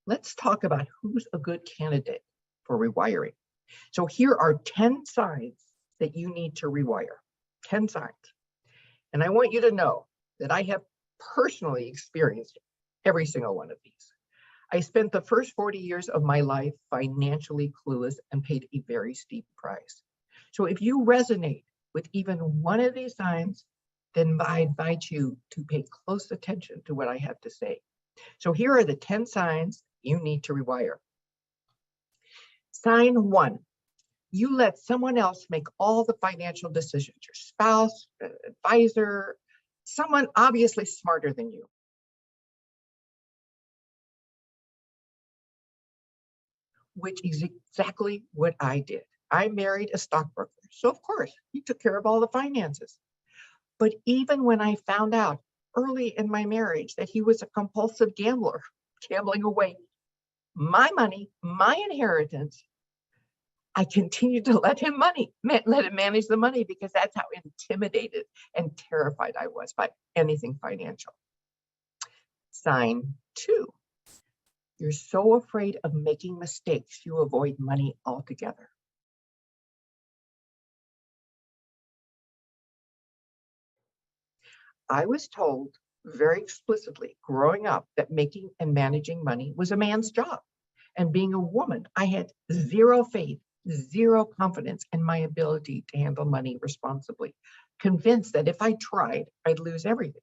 let's talk about who's a good candidate for rewiring. So here are 10 signs that you need to rewire. 10 signs. And I want you to know that I have personally experienced every single one of these. I spent the first 40 years of my life financially clueless and paid a very steep price. So if you resonate with even one of these signs, then I invite you to pay close attention to what I have to say. So here are the 10 signs you need to rewire. Sign 1, you let someone else make all the financial decisions, your spouse, advisor, someone obviously smarter than you. Which is exactly what I did. I married a stockbroker, so of course, he took care of all the finances. But even when I found out early in my marriage that he was a compulsive gambler, gambling away my money, my inheritance, I continued to let him manage the money because that's how intimidated and terrified I was by anything financial. Sign 2, you're so afraid of making mistakes, you avoid money altogether. I was told very explicitly growing up that making and managing money was a man's job. And being a woman, I had zero faith, zero confidence in my ability to handle money responsibly, convinced that if I tried, I'd lose everything.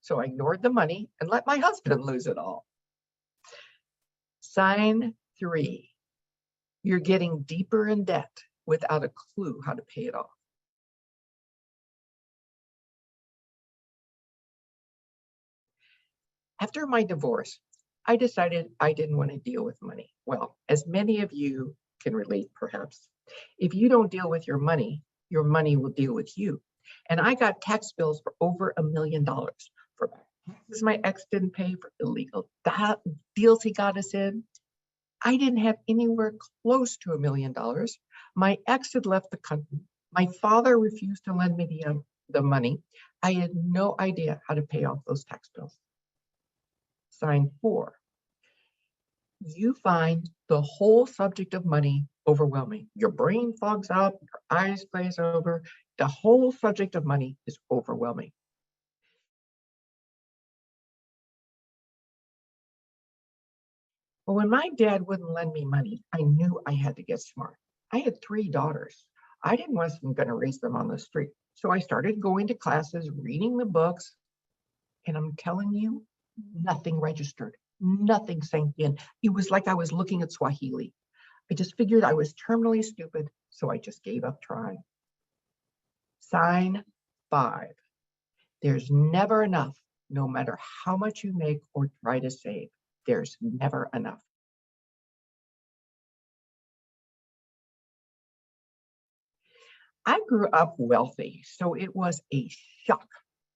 So I ignored the money and let my husband lose it all. Sign 3, you're getting deeper in debt without a clue how to pay it off. After my divorce, I decided I didn't want to deal with money. Well, as many of you can relate, perhaps, if you don't deal with your money will deal with you. And I got tax bills for over $1 million for taxes my ex didn't pay, for illegal deals he got us in. I didn't have anywhere close to $1 million. My ex had left the country. My father refused to lend me the money. I had no idea how to pay off those tax bills. Sign 4, you find the whole subject of money overwhelming. Your brain fogs up, your eyes glaze over. The whole subject of money is overwhelming. But when my dad wouldn't lend me money, I knew I had to get smart. I had 3 daughters. I didn't want them going to raise them on the street. So I started going to classes, reading the books, and I'm telling you, nothing registered. Nothing sank in. It was like I was looking at Swahili. I just figured I was terminally stupid, so I just gave up trying. Sign 5, there's never enough, no matter how much you make or try to save. There's never enough. I grew up wealthy, so it was a shock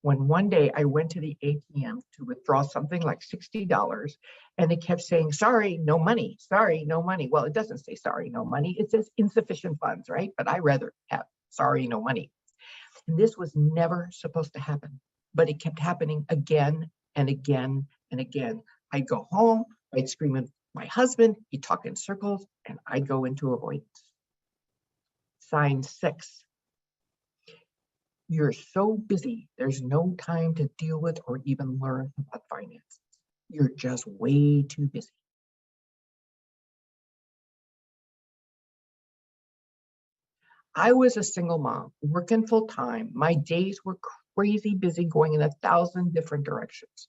when one day I went to the ATM to withdraw something like $60, and it kept saying, sorry, no money, sorry, no money. Well, it doesn't say sorry, no money. It says insufficient funds, right? But I rather have sorry, no money. And this was never supposed to happen, but it kept happening again and again and again. I'd go home, I'd scream at my husband, he'd talk in circles, and I'd go into avoidance. Sign 6, you're so busy, there's no time to deal with or even learn about finances. You're just way too busy. I was a single mom, working full time. My days were crazy busy, going in 1,000 different directions.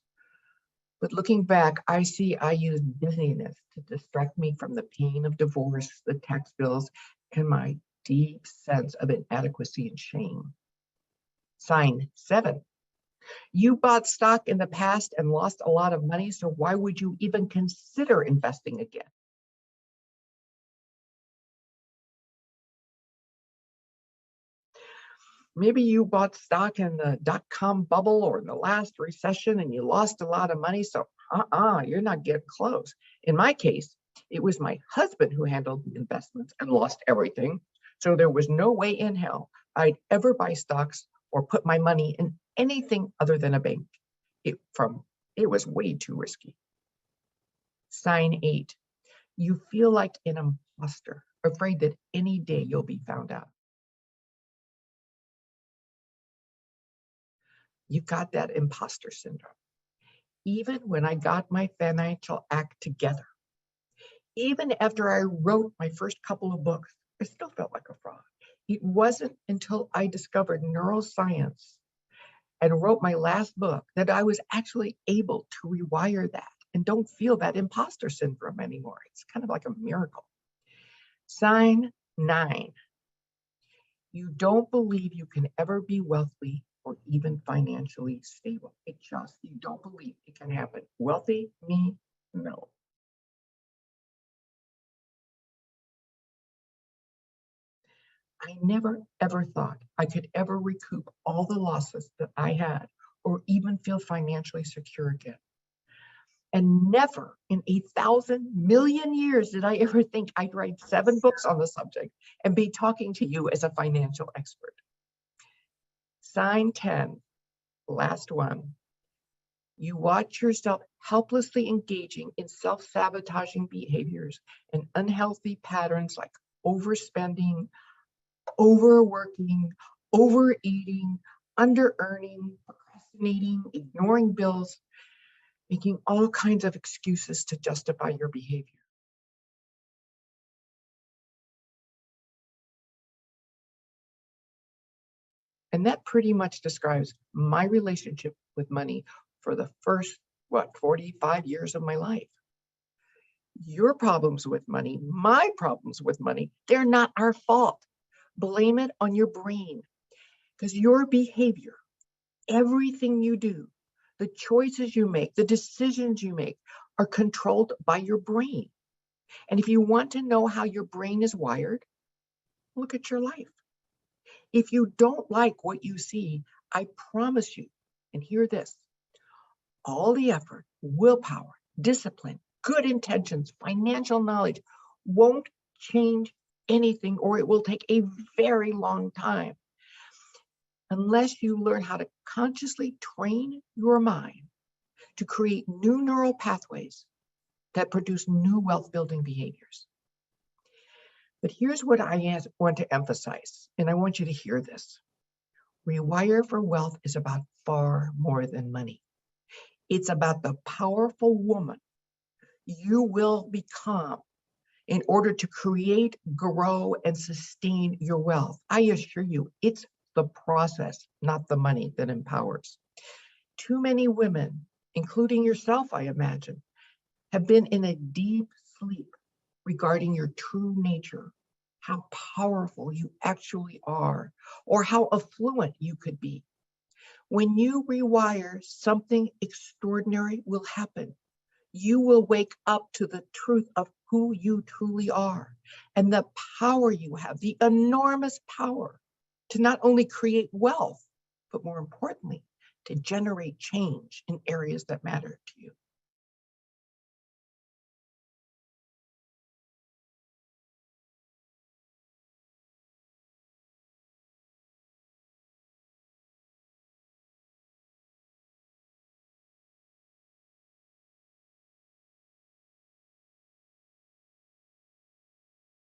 But looking back, I see I used busyness to distract me from the pain of divorce, the tax bills, and my deep sense of inadequacy and shame. Sign 7, you bought stock in the past and lost a lot of money, so why would you even consider investing again? Maybe you bought stock in the dot-com bubble or in the last recession and you lost a lot of money, so you're not getting close. In my case, it was my husband who handled the investments and lost everything, so there was no way in hell I'd ever buy stocks or put my money in anything other than a bank. It was way too risky. Sign 8, you feel like an imposter, afraid that any day you'll be found out. You've got that imposter syndrome. Even when I got my financial act together, even after I wrote my first couple of books, I still felt like a fraud. It wasn't until I discovered neuroscience and wrote my last book that I was actually able to rewire that and don't feel that imposter syndrome anymore. It's kind of like a miracle. Sign 9, you don't believe you can ever be wealthy or even financially stable. You don't believe it can happen. Wealthy, me, no. I never ever thought I could ever recoup all the losses that I had or even feel financially secure again. And never in 1,000,000,000 years did I ever think I'd write 7 books on the subject and be talking to you as a financial expert. Sign 10, last one. You watch yourself helplessly engaging in self-sabotaging behaviors and unhealthy patterns like overspending, overworking, overeating, under-earning, procrastinating, ignoring bills, making all kinds of excuses to justify your behavior. And that pretty much describes my relationship with money for the first, 45 years of my life. Your problems with money, my problems with money, they're not our fault. Blame it on your brain because your behavior, everything you do, the choices you make, the decisions you make are controlled by your brain. And if you want to know how your brain is wired, look at your life. If you don't like what you see, I promise you, and hear this, all the effort, willpower, discipline, good intentions, financial knowledge won't change anything, or it will take a very long time unless you learn how to consciously train your mind to create new neural pathways that produce new wealth building behaviors. But here's what I want to emphasize, and I want you to hear this. Rewire for Wealth is about far more than money. It's about the powerful woman you will become in order to create, grow, and sustain your wealth. I assure you, it's the process, not the money, that empowers. Too many women, including yourself, I imagine, have been in a deep sleep regarding your true nature, how powerful you actually are, or how affluent you could be. When you rewire, something extraordinary will happen. You will wake up to the truth of who you truly are and the power you have, the enormous power to not only create wealth, but more importantly, to generate change in areas that matter to you.